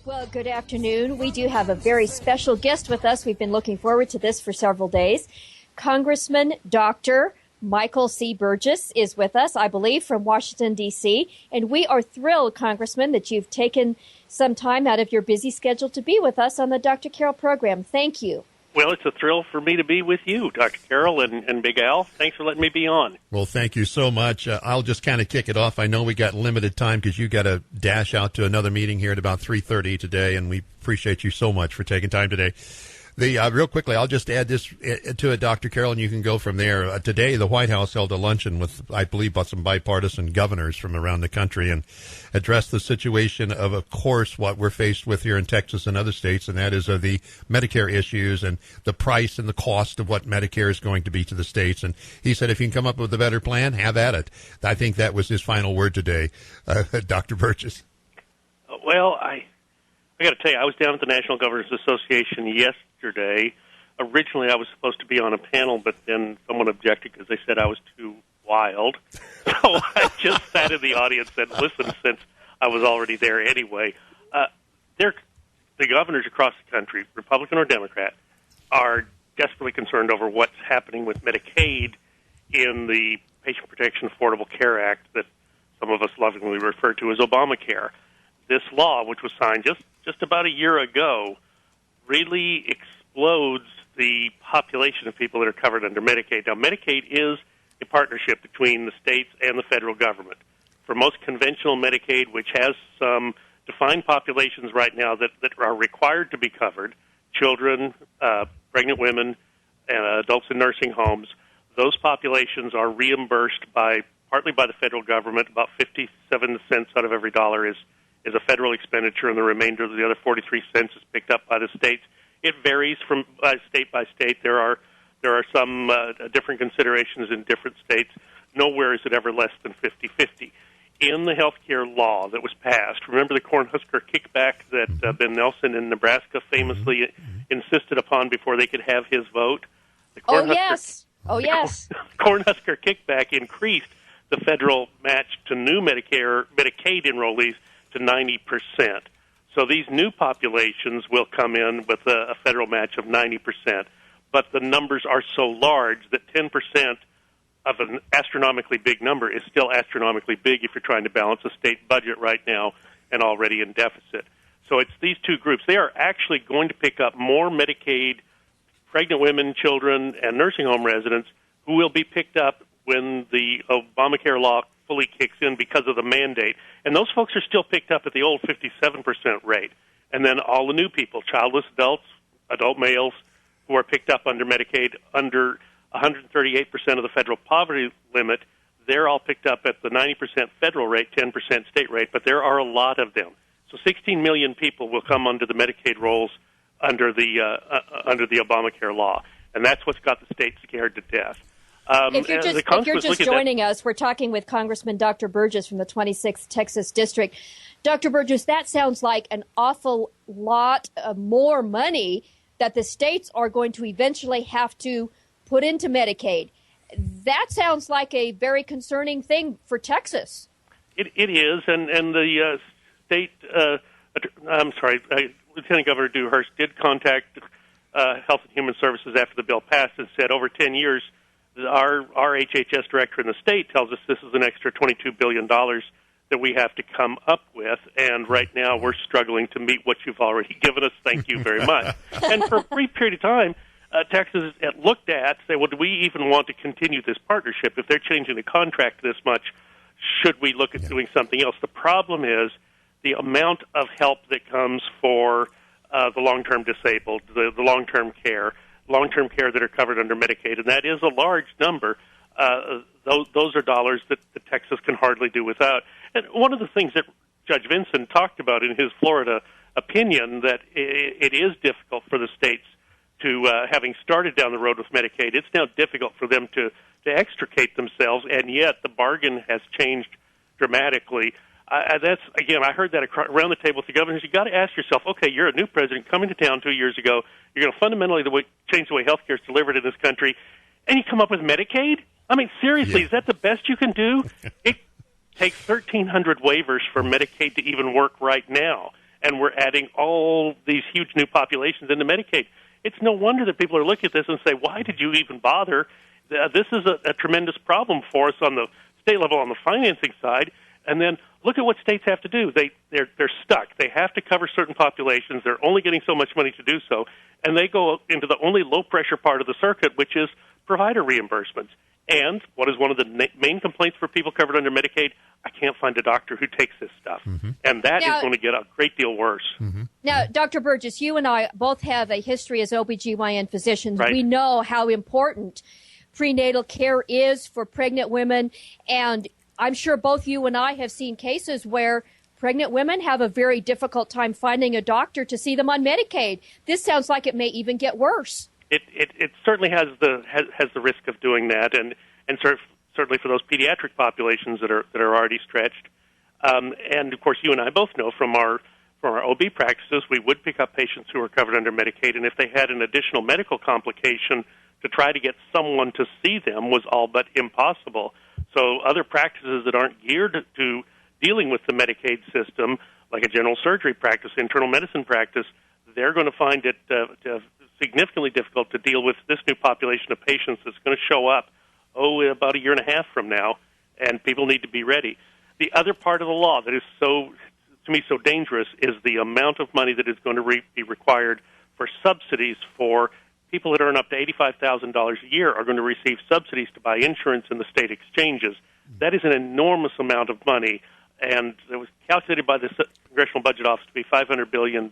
Well, good afternoon. We do have a very special guest with us. We've been looking forward to this for several days. Congressman Dr. Michael C. Burgess is with us, I believe, from Washington, D.C. And we are thrilled, Congressman, that you've taken some time out of your busy schedule to be with us on the Dr. Carroll program. Thank you. Well, it's a thrill for me to be with you, Dr. Carroll and Big Al. Thanks for letting me be on. Well, thank you so much. I'll just kind of kick it off. I know we got limited time because you got to dash out to another meeting here at about 3:30 today, and we appreciate you so much for taking time today. Real quickly, I'll just add this to it, Dr. Carroll, and you can go from there. Today, the White House held a luncheon with, I believe, some bipartisan governors from around the country and addressed the situation of course, what we're faced with here in Texas and other states, and that is the Medicare issues and the price and the cost of what Medicare is going to be to the states. And he said, if you can come up with a better plan, have at it. I think that was his final word today, Dr. Burgess. Well, I got to tell you, I was down at the National Governors Association yesterday. Originally, I was supposed to be on a panel, but then someone objected because they said I was too wild. So I just sat in the audience and listened since I was already there anyway. The governors across the country, Republican or Democrat, are desperately concerned over what's happening with Medicaid in the Patient Protection Affordable Care Act that some of us lovingly refer to as Obamacare. This law, which was signed just about a year ago, really explodes the population of people that are covered under Medicaid. Now, Medicaid is a partnership between the states and the federal government. For most conventional Medicaid, which has some defined populations right now that are required to be covered, children, pregnant women, and adults in nursing homes, those populations are reimbursed partly by the federal government. About 57 cents out of every dollar is a federal expenditure, and the remainder of the other 43 cents is picked up by the states. It varies from state by state. There are some different considerations in different states. Nowhere is it ever less than 50-50. In the health care law that was passed, remember the Cornhusker kickback that Ben Nelson in Nebraska famously insisted upon before they could have his vote? Yes. Cornhusker kickback increased the federal match to new Medicaid enrollees to 90%. So these new populations will come in with a federal match of 90%. But the numbers are so large that 10% of an astronomically big number is still astronomically big if you're trying to balance a state budget right now and already in deficit. So it's these two groups. They are actually going to pick up more Medicaid, pregnant women, children, and nursing home residents who will be picked up when the Obamacare law fully kicks in because of the mandate. And those folks are still picked up at the old 57% rate. And then all the new people, childless adults, adult males, who are picked up under Medicaid under 138% of the federal poverty limit, they're all picked up at the 90% federal rate, 10% state rate, but there are a lot of them. So 16 million people will come under the Medicaid rolls under the Obamacare law, and that's what's got the state scared to death. If you're just joining us, we're talking with Congressman Dr. Burgess from the 26th Texas District. Dr. Burgess, that sounds like an awful lot more money that the states are going to eventually have to put into Medicaid. That sounds like a very concerning thing for Texas. It is, and the state, Lieutenant Governor Dewhurst did contact Health and Human Services after the bill passed and said over 10 years, our HHS director in the state tells us this is an extra $22 billion that we have to come up with, and right now we're struggling to meet what you've already given us. Thank you very much. And for a brief period of time, Texas looked at, say, well, do we even want to continue this partnership? If they're changing the contract this much, should we look at doing something else? The problem is the amount of help that comes for the long-term disabled, the long-term care that are covered under Medicaid, and that is a large number. Those are dollars that Texas can hardly do without. And one of the things that Judge Vinson talked about in his Florida opinion, that it is difficult for the states to, having started down the road with Medicaid, it's now difficult for them to extricate themselves, and yet the bargain has changed dramatically. That's, again, I heard that around the table with the governors. You've got to ask yourself, okay, you're a new president coming to town 2 years ago. You're going to fundamentally change the way health care is delivered in this country, and you come up with Medicaid? I mean, seriously, Is that the best you can do? It takes 1,300 waivers for Medicaid to even work right now. and we're adding all these huge new populations into Medicaid. It's no wonder that people are looking at this and say, why did you even bother? This is a tremendous problem for us on the state level on the financing side. And then look at what states have to do. They're stuck. They have to cover certain populations. They're only getting so much money to do so. And they go into the only low-pressure part of the circuit, which is provider reimbursements. And what is one of the main complaints for people covered under Medicaid? I can't find a doctor who takes this stuff. Mm-hmm. And that is going to get a great deal worse. Mm-hmm. Now, Dr. Burgess, you and I both have a history as OBGYN physicians. Right. We know how important prenatal care is for pregnant women. And I'm sure both you and I have seen cases where pregnant women have a very difficult time finding a doctor to see them on Medicaid. This sounds like it may even get worse. It certainly has the risk of doing that, and certainly for those pediatric populations that are already stretched. And of course, you and I both know from our OB practices, we would pick up patients who are covered under Medicaid, and if they had an additional medical complication, to try to get someone to see them was all but impossible. So other practices that aren't geared to dealing with the Medicaid system, like a general surgery practice, internal medicine practice, they're going to find it significantly difficult to deal with this new population of patients that's going to show up, about a year and a half from now, and people need to be ready. The other part of the law that is so dangerous is the amount of money that is going to be required for subsidies for people that earn up to $85,000 a year are going to receive subsidies to buy insurance in the state exchanges. That is an enormous amount of money, and it was calculated by the Congressional Budget Office to be $500 billion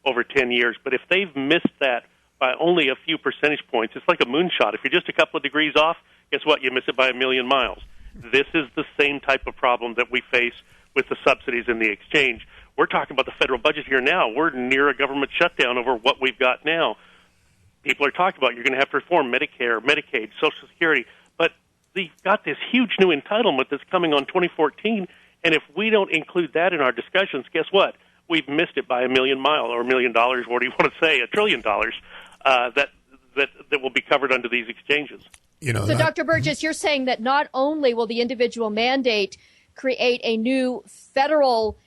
over 10 years. But if they've missed that by only a few percentage points, it's like a moonshot. If you're just a couple of degrees off, guess what? You miss it by a million miles. This is the same type of problem that we face with the subsidies in the exchange. We're talking about the federal budget here now. We're near a government shutdown over what we've got now. People are talking about you're going to have to reform Medicare, Medicaid, Social Security, but they've got this huge new entitlement that's coming on 2014, and if we don't include that in our discussions, guess what? We've missed it by a million miles or $1 million, what do you want to say, $1 trillion, that will be covered under these exchanges. So, Dr. Burgess, you're saying that not only will the individual mandate create a new federal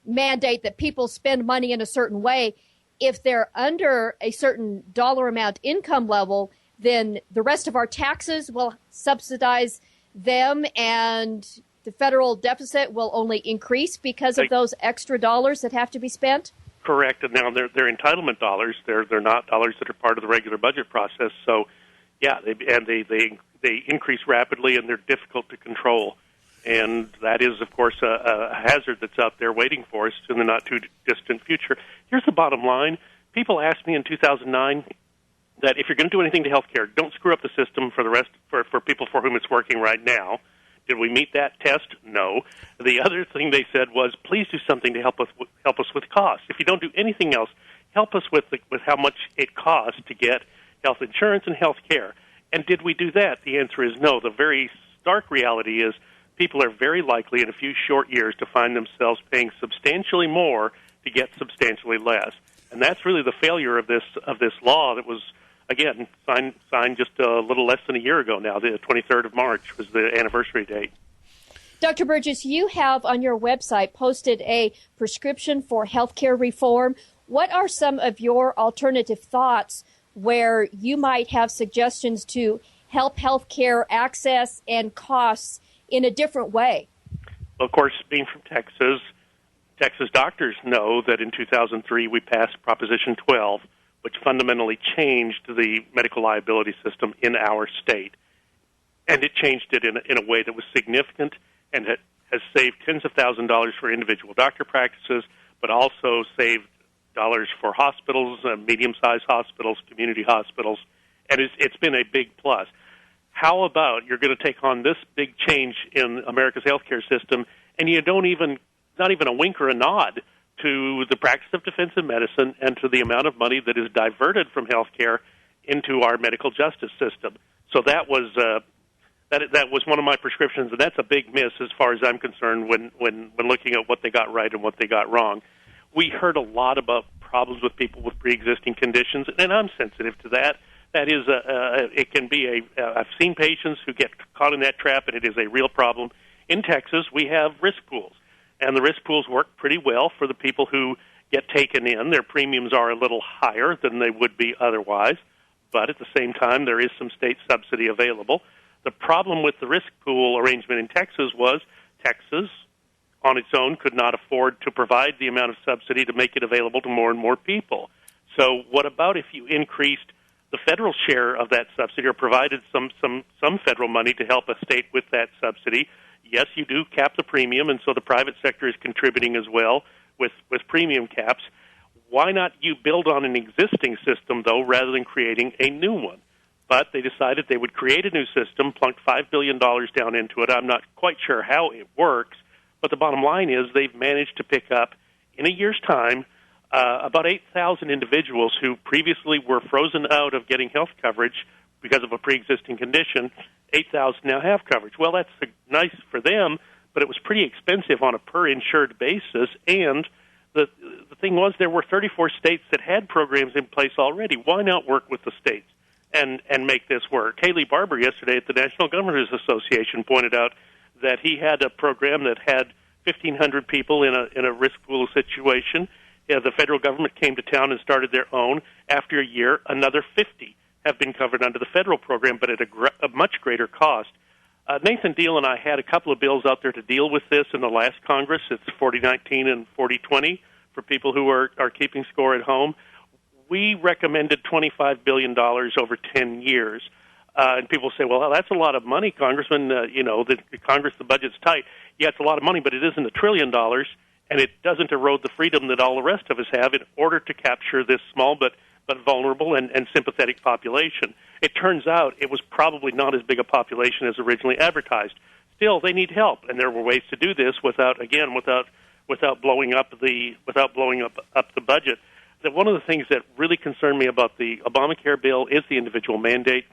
mandate that people spend money in a certain way, if they're under a certain dollar amount income level, then the rest of our taxes will subsidize them, and the federal deficit will only increase because of those extra dollars that have to be spent? Correct. And now they're entitlement dollars. They're not dollars that are part of the regular budget process. So, yeah, they increase rapidly, and they're difficult to control. And that is, of course, a hazard that's out there waiting for us in the not-too-distant future. Here's the bottom line. People asked me in 2009 that if you're going to do anything to health care, don't screw up the system for people for whom it's working right now. Did we meet that test? No. The other thing they said was, please do something to help us with costs. If you don't do anything else, help us with how much it costs to get health insurance and health care. And did we do that? The answer is no. The very stark reality is people are very likely in a few short years to find themselves paying substantially more to get substantially less. And that's really the failure of this law that was, again, signed just a little less than a year ago now. The 23rd of March was the anniversary date. Dr. Burgess, you have on your website posted a prescription for healthcare reform. What are some of your alternative thoughts where you might have suggestions to help healthcare access and costs in a different way? Well, of course, being from Texas doctors know that in 2003 we passed Proposition 12, which fundamentally changed the medical liability system in our state. And it changed it in a way that was significant and has saved tens of thousands of dollars for individual doctor practices, but also saved dollars for hospitals, medium-sized hospitals, community hospitals, and it's been a big plus. How about you're going to take on this big change in America's healthcare system, and you not even a wink or a nod to the practice of defensive medicine and to the amount of money that is diverted from healthcare into our medical justice system. So that was one of my prescriptions, and that's a big miss as far as I'm concerned when looking at what they got right and what they got wrong. We heard a lot about problems with people with pre-existing conditions, and I'm sensitive to that. That is, it can be I've seen patients who get caught in that trap, and it is a real problem. In Texas, we have risk pools, and the risk pools work pretty well for the people who get taken in. Their premiums are a little higher than they would be otherwise, but at the same time, there is some state subsidy available. The problem with the risk pool arrangement in Texas was Texas, on its own, could not afford to provide the amount of subsidy to make it available to more and more people. So what about if you increased the federal share of that subsidy or provided some federal money to help a state with that subsidy? Yes, you do cap the premium, and so the private sector is contributing as well with premium caps. Why not you build on an existing system, though, rather than creating a new one? But they decided they would create a new system, plunked $5 billion down into it. I'm not quite sure how it works, but the bottom line is they've managed to pick up, in a year's time, about 8,000 individuals who previously were frozen out of getting health coverage because of a pre-existing condition. 8,000 now have coverage. Well, that's nice for them, but it was pretty expensive on a per-insured basis, and the thing was there were 34 states that had programs in place already. Why not work with the states and make this work? Haley Barber yesterday at the National Governors Association pointed out that he had a program that had 1,500 people in a risk pool situation. The federal government came to town and started their own. After a year, another 50 have been covered under the federal program, but at a much greater cost. Nathan Deal and I had a couple of bills out there to deal with this in the last Congress. It's 4019 and 4020 for people who are keeping score at home. We recommended $25 billion over 10 years. And people say, well, that's a lot of money, Congressman. The Congress, the budget's tight. Yeah, it's a lot of money, but it isn't $1 trillion, and it doesn't erode the freedom that all the rest of us have in order to capture this small but vulnerable and sympathetic population. It turns out it was probably not as big a population as originally advertised. Still, they need help, and there were ways to do this without blowing up the budget. That one of the things that really concerned me about the Obamacare bill is the individual mandate.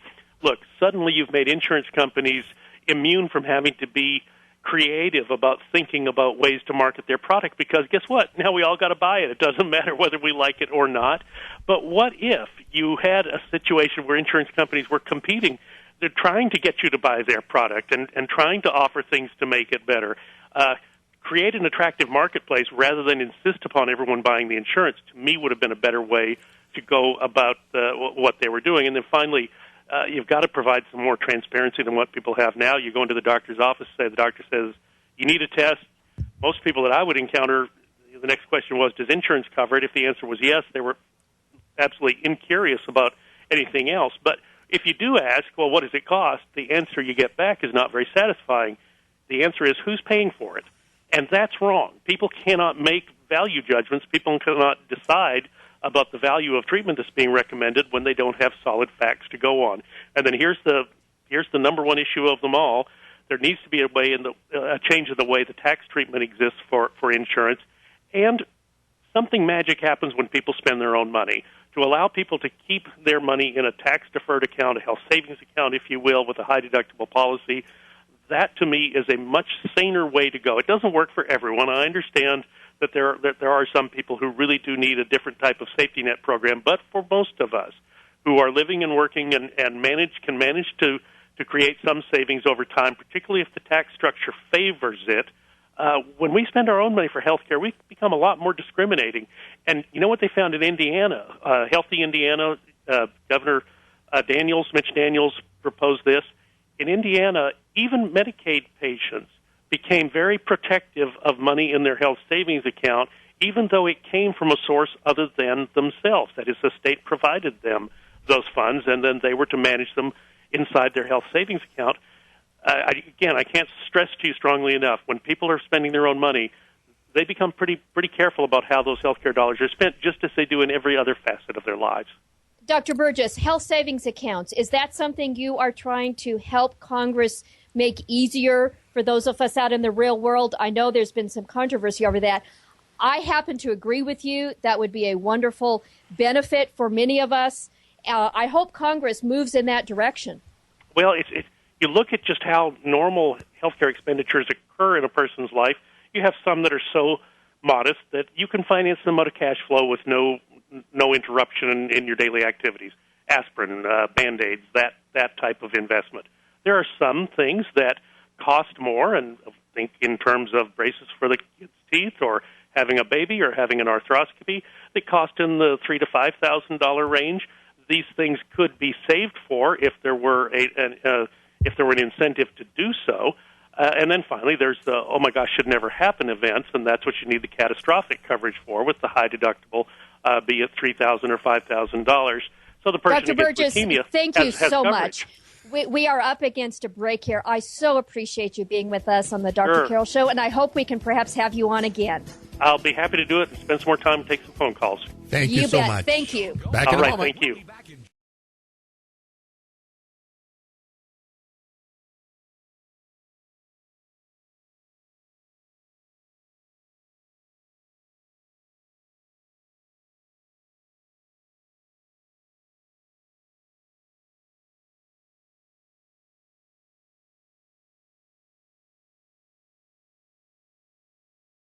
Look, suddenly you've made insurance companies immune from having to be creative about thinking about ways to market their product, because guess what? Now we all got to buy it. It doesn't matter whether we like it or not. But what if you had a situation where insurance companies were competing? They're trying to get you to buy their product and trying to offer things to make it better. Create an attractive marketplace rather than insist upon everyone buying the insurance, to me, would have been a better way to go about what they were doing. And then finally, you've got to provide some more transparency than what people have now. You go into the doctor's office, say the doctor says, you need a test. Most people that I would encounter, the next question was, does insurance cover it? If the answer was yes, they were absolutely incurious about anything else. But if you do ask, well, what does it cost? The answer you get back is not very satisfying. The answer is, who's paying for it? And that's wrong. People cannot make value judgments. People cannot decide about the value of treatment that's being recommended when they don't have solid facts to go on. And then here's the number one issue of them all. There needs to be a change in the way the tax treatment exists for insurance. And something magic happens when people spend their own money. To allow people to keep their money in a tax-deferred account, a health savings account, if you will, with a high-deductible policy, that, to me, is a much saner way to go. It doesn't work for everyone. I understand that there are some people who really do need a different type of safety net program, but for most of us who are living and working and can manage to create some savings over time, particularly if the tax structure favors it, when we spend our own money for health care, we become a lot more discriminating. And you know what they found in Indiana? Healthy Indiana, Governor Mitch Daniels proposed this. In Indiana, even Medicaid patients became very protective of money in their health savings account, even though it came from a source other than themselves. That is, the state provided them those funds, and then they were to manage them inside their health savings account. I can't stress to you strongly enough, when people are spending their own money, they become pretty careful about how those health care dollars are spent, just as they do in every other facet of their lives. Dr. Burgess, health savings accounts, is that something you are trying to help Congress make easier for those of us out in the real world? I know there's been some controversy over that. I happen to agree with you. That would be a wonderful benefit for many of us. I hope Congress moves in that direction. Well, you look at just how normal healthcare expenditures occur in a person's life. You have some that are so modest that you can finance them out of cash flow with no interruption in your daily activities. Aspirin, Band-Aids, that type of investment. There are some things that cost more, and I think in terms of braces for the kids' teeth or having a baby or having an arthroscopy that cost in the $3,000 to $5,000 range. These things could be saved for if there were an incentive to do so. And then finally, there's the, oh my gosh, should never happen events, and that's what you need the catastrophic coverage for, with the high deductible, be it $3,000 or $5,000. So the person Dr. who gets Burgess, leukemia thank you has so coverage. much. We are up against a break here. I so appreciate you being with us on the Dr. Sure. Carroll Show, and I hope we can perhaps have you on again. I'll be happy to do it and spend some more time and take some phone calls. Thank you so bet. much. Thank you. Back All in a right, moment. thank you.